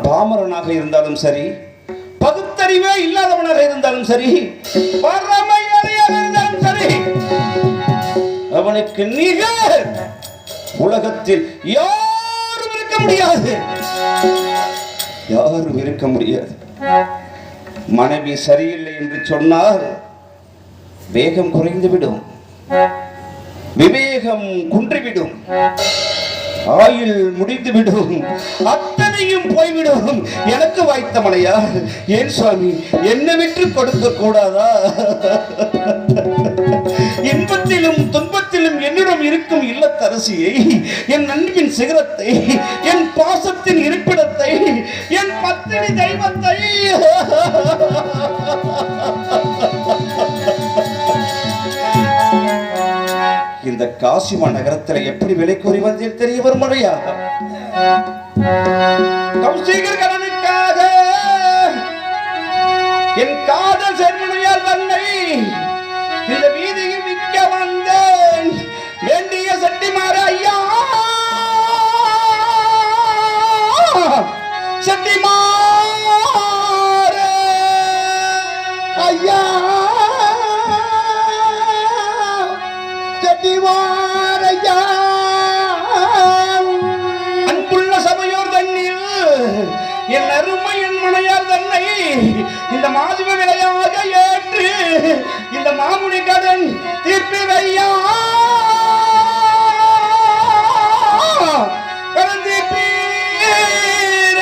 பாமரனாக இருந்தாலும் சரி, பகுத்தறிவே இல்லாதவனாக இருந்தாலும் சரி, பரமையறியாக இருந்தாலும் சரி, அவனுக்கு நிகர் உலகத்தில் யாரும் இருக்க முடியாது. யாரும் இருக்க முடியாது. மனைவி சரியில்லை என்று சொன்னால் வேகம் குறைந்துவிடும், விவேகம் குன்றிவிடும், ஆயுள் முடிந்துவிடும், அத்தனையும் போய்விடும். எனக்கு வாய்த்த மனையா, ஏன் சுவாமி என்ன விட்டு கொடுக்க கூடாதா? இன்பத்திலும் துன்பத்திலும் என்னிடம் இருக்கும் இல்லத்தரசியை, என் அன்பின் சிகரத்தை, என் பாசத்தின் இருப்பிடத்தை, என் பத்தினி தெய்வத்தை இந்த காசிமா நகரத்தில் எப்படி விலை கூறி வந்தேன் தெரிய வரும் முறையா? கௌசிகர் கடனுக்காக என் காதல் சென்னையால் தன்னை இந்த வீதியில் விற்க வந்தேன். வேண்டிய செட்டிமார ஐயா, செட்டிமார ஐயா, செட்டிமாரையா, அன்புள்ள சபையோர் தண்ணில் என் அருமை என் மனையார் தன்னை இந்த மாதுவ விலையாக ஏற்று இந்த மாமுனி கடன் தீர்ப்பு வையா, கடன் தீர்ப்பீர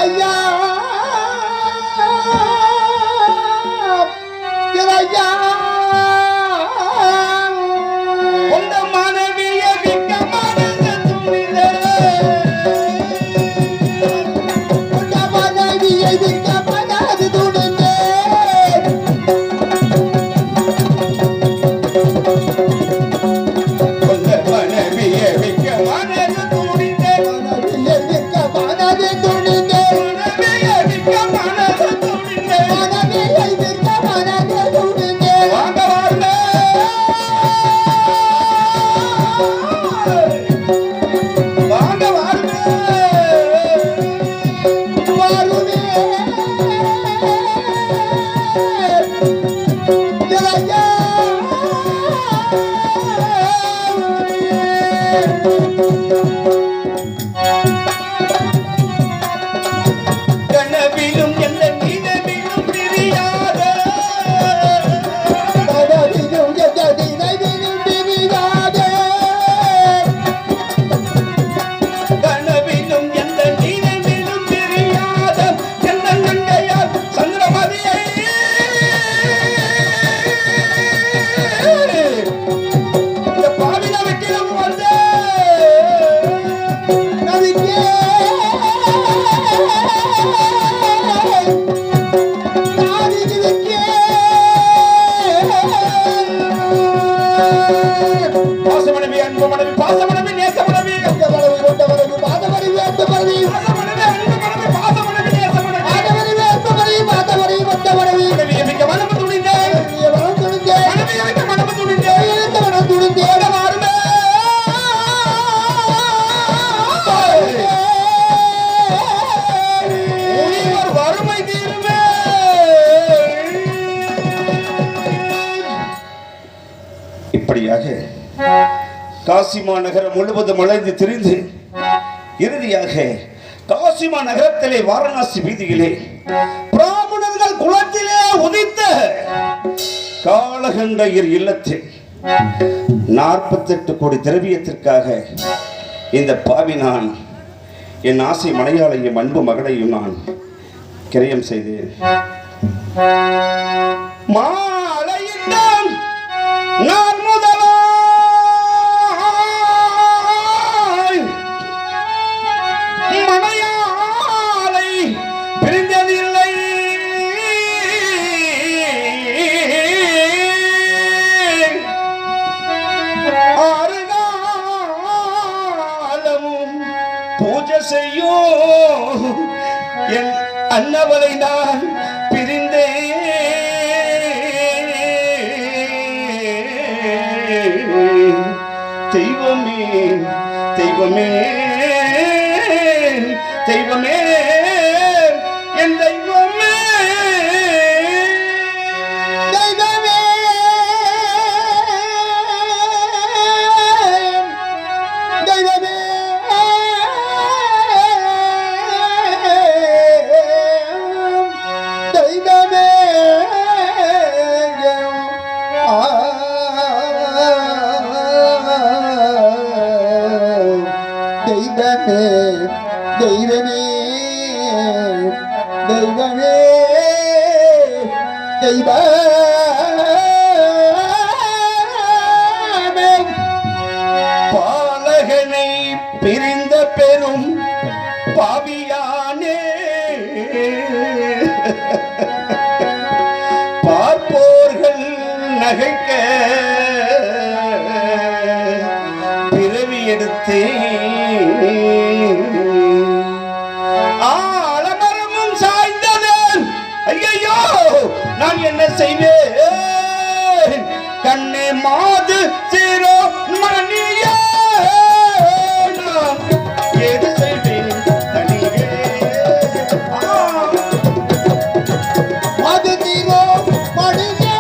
ஐயா, ஐயா. காசிமா நகரம் முழுவதும் அலைந்து திரிந்து இறுதியாக காசிமா நகரத்திலே வாரணாசி வீதியிலே பிராமணர்கள் குலத்திலே உதித்த காலகண்டையர் இல்லத்தில் 48 கோடி திரவியத்திற்காக இந்த பாவி நான் என் ஆசை மனையாளையும் அன்பு மகளையும் நான் கிரயம் செய்தேன். மாலையிட்டான் நான் முதலாய் மனையாளை பிரிந்ததில்லை. ஆறுகாலமும் பூஜை செய்யும் என் அன்னவளை நான் பிரிந்தேன். தெய்வமே தெய்வமே தெய்வமே என் தெய்வமே தெய்வமே தெய்வமே தெய்வமே தெய்வமே தெய்வமே தெய்வமே தெய்வமே பாலகனை பிரிந்த பெரும் பாவியானே பார்ப்போர்கள் நகைக்க பிறவி எடுத்தேன் ஆலமரமும் சாய்ந்ததேன் ஐயோ நான் என்ன செய்வேன் கண்ணே மாது சீரோ மணியே நான் ஏது செய்வேன் தனியே அது நீரோ மணியே